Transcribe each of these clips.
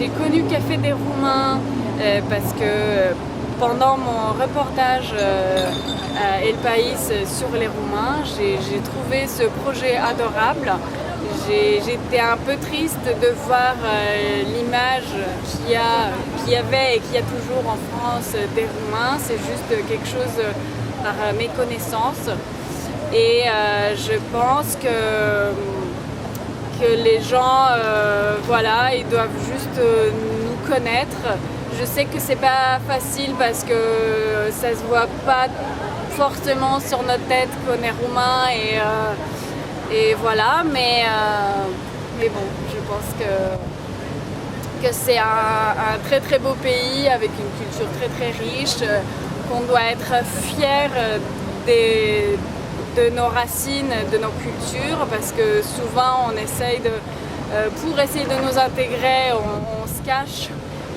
j'ai connu Café des Roumains parce que pendant mon reportage à El País sur les Roumains, j'ai trouvé ce projet adorable. J'étais un peu triste de voir l'image qu'il y avait et qu'il y a toujours en France des Roumains. C'est juste quelque chose par méconnaissance. Et je pense que les gens, voilà, ils doivent juste nous connaître. Je sais que c'est pas facile parce que ça se voit pas forcément sur notre tête qu'on est roumain et voilà, mais bon, je pense que c'est un très très beau pays avec une culture très très riche, qu'on doit être fier de nos racines, de nos cultures, parce que souvent on essaye pour essayer de nous intégrer, on se cache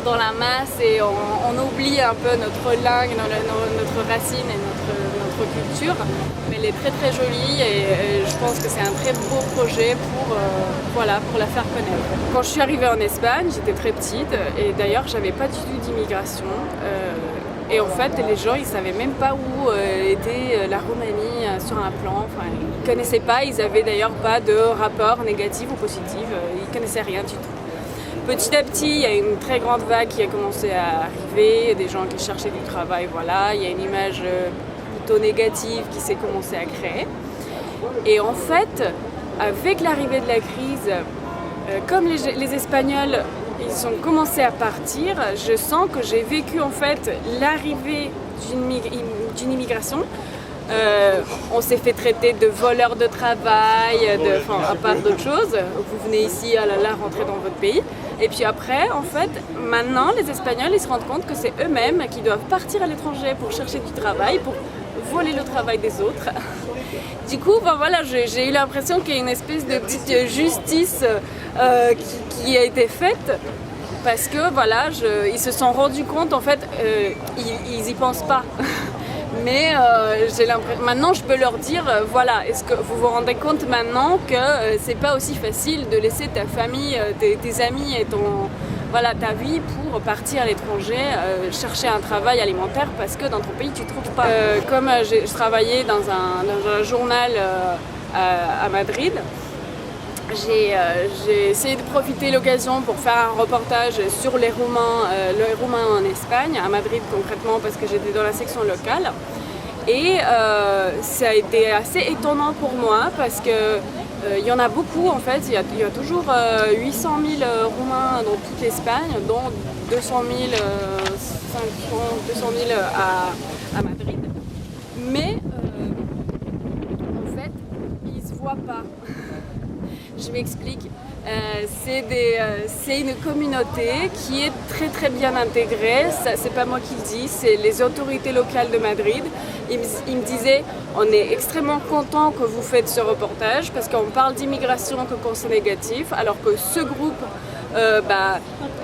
dans la masse et on oublie un peu notre langue, notre racine et notre culture, mais elle est très très jolie et je pense que c'est un très beau projet pour la faire connaître. Quand je suis arrivée en Espagne, j'étais très petite et d'ailleurs j'avais pas du tout d'immigration et en fait les gens ils savaient même pas où était la Roumanie sur un plan, enfin, ils connaissaient pas, ils avaient d'ailleurs pas de rapport négatif ou positif, ils connaissaient rien du tout. Petit à petit, il y a une très grande vague qui a commencé à arriver, des gens qui cherchaient du travail, voilà. Il y a une image plutôt négative qui s'est commencée à créer. Et en fait, avec l'arrivée de la crise, comme les Espagnols, ils ont commencé à partir, je sens que j'ai vécu en fait l'arrivée d'une immigration. On s'est fait traiter de voleurs de travail, à part d'autres choses. Vous venez ici, ah là là, rentrer dans votre pays. Et puis après, en fait, maintenant, les Espagnols, ils se rendent compte que c'est eux-mêmes qui doivent partir à l'étranger pour chercher du travail, pour voler le travail des autres. Du coup, voilà, j'ai eu l'impression qu'il y a une espèce de petite justice qui a été faite. Parce que, voilà, ils se sont rendus compte, en fait, ils y pensent pas. Mais maintenant je peux leur dire, voilà, est-ce que vous vous rendez compte maintenant que c'est pas aussi facile de laisser ta famille, tes amis et ta vie pour partir à l'étranger, chercher un travail alimentaire parce que dans ton pays tu trouves pas. Comme je travaillais dans un journal à Madrid, j'ai essayé de profiter de l'occasion pour faire un reportage sur les Roumains en Espagne, à Madrid concrètement, parce que j'étais dans la section locale. Et ça a été assez étonnant pour moi parce que il y en a beaucoup en fait. Il y a toujours 800 000 Roumains dans toute l'Espagne, dont 200 000 à Madrid. Mais en fait, ils ne se voient pas. Je m'explique. C'est une communauté qui est très très bien intégrée. C'est pas moi qui le dis, c'est les autorités locales de Madrid. Ils me disaient, on est extrêmement content que vous faites ce reportage parce qu'on parle d'immigration que quand c'est négatif, alors que ce groupe,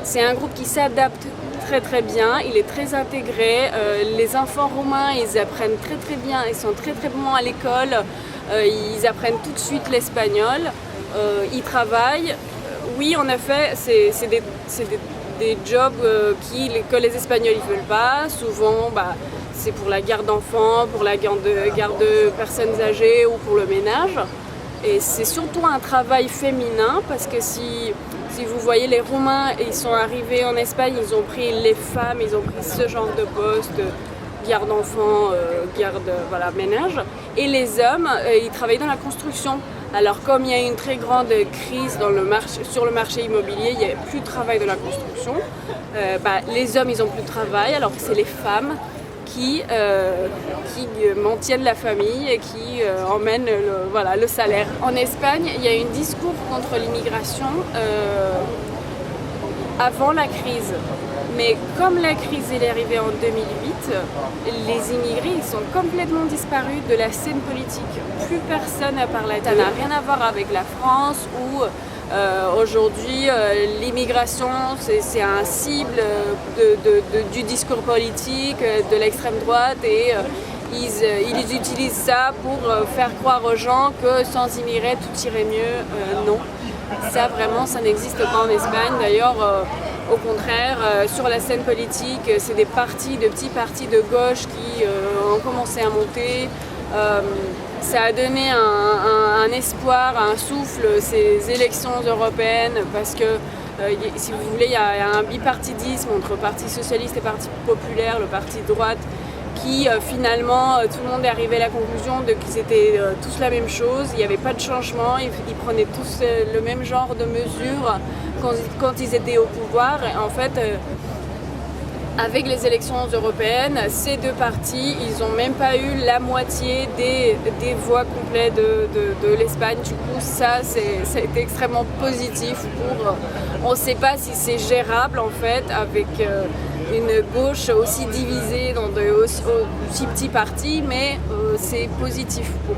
c'est un groupe qui s'adapte très très bien, il est très intégré. Les enfants roumains, ils apprennent très très bien, ils sont très très bons à l'école, ils apprennent tout de suite l'espagnol. Ils travaillent. Oui, en effet, c'est des jobs que les Espagnols ne veulent pas. Souvent, c'est pour la garde d'enfants, pour la garde de personnes âgées ou pour le ménage. Et c'est surtout un travail féminin parce que si vous voyez les Roumains, ils sont arrivés en Espagne, ils ont pris les femmes, ils ont pris ce genre de poste, garde d'enfants, ménage. Et les hommes, ils travaillent dans la construction. Alors comme il y a une très grande crise sur le marché immobilier, il n'y a plus de travail de la construction, les hommes ils n'ont plus de travail alors que c'est les femmes qui maintiennent la famille et qui emmènent le salaire. En Espagne, il y a un discours contre l'immigration avant la crise. Mais comme la crise est arrivée en 2008, les immigrés ils sont complètement disparus de la scène politique. Plus personne n'a parlé. Ça n'a rien à voir avec la France où aujourd'hui l'immigration c'est un cible du discours politique de l'extrême droite et ils utilisent ça pour faire croire aux gens que sans immigrés tout irait mieux. Non, ça vraiment ça n'existe pas en Espagne. D'ailleurs Au contraire, sur la scène politique, c'est des petits partis de gauche qui ont commencé à monter. Ça a donné un espoir, un souffle, ces élections européennes, parce que si vous voulez, il y a un bipartidisme entre Parti socialiste et Parti populaire, le parti de droite, qui finalement, tout le monde est arrivé à la conclusion qu'ils étaient tous la même chose, il n'y avait pas de changement, ils prenaient tous le même genre de mesures quand ils étaient au pouvoir. Et en fait, avec les élections européennes, ces deux partis, ils n'ont même pas eu la moitié des voix complètes de l'Espagne. Du coup, ça a été extrêmement positif on ne sait pas si c'est gérable en fait avec une gauche aussi divisée dans de aussi petits partis, mais c'est positif pour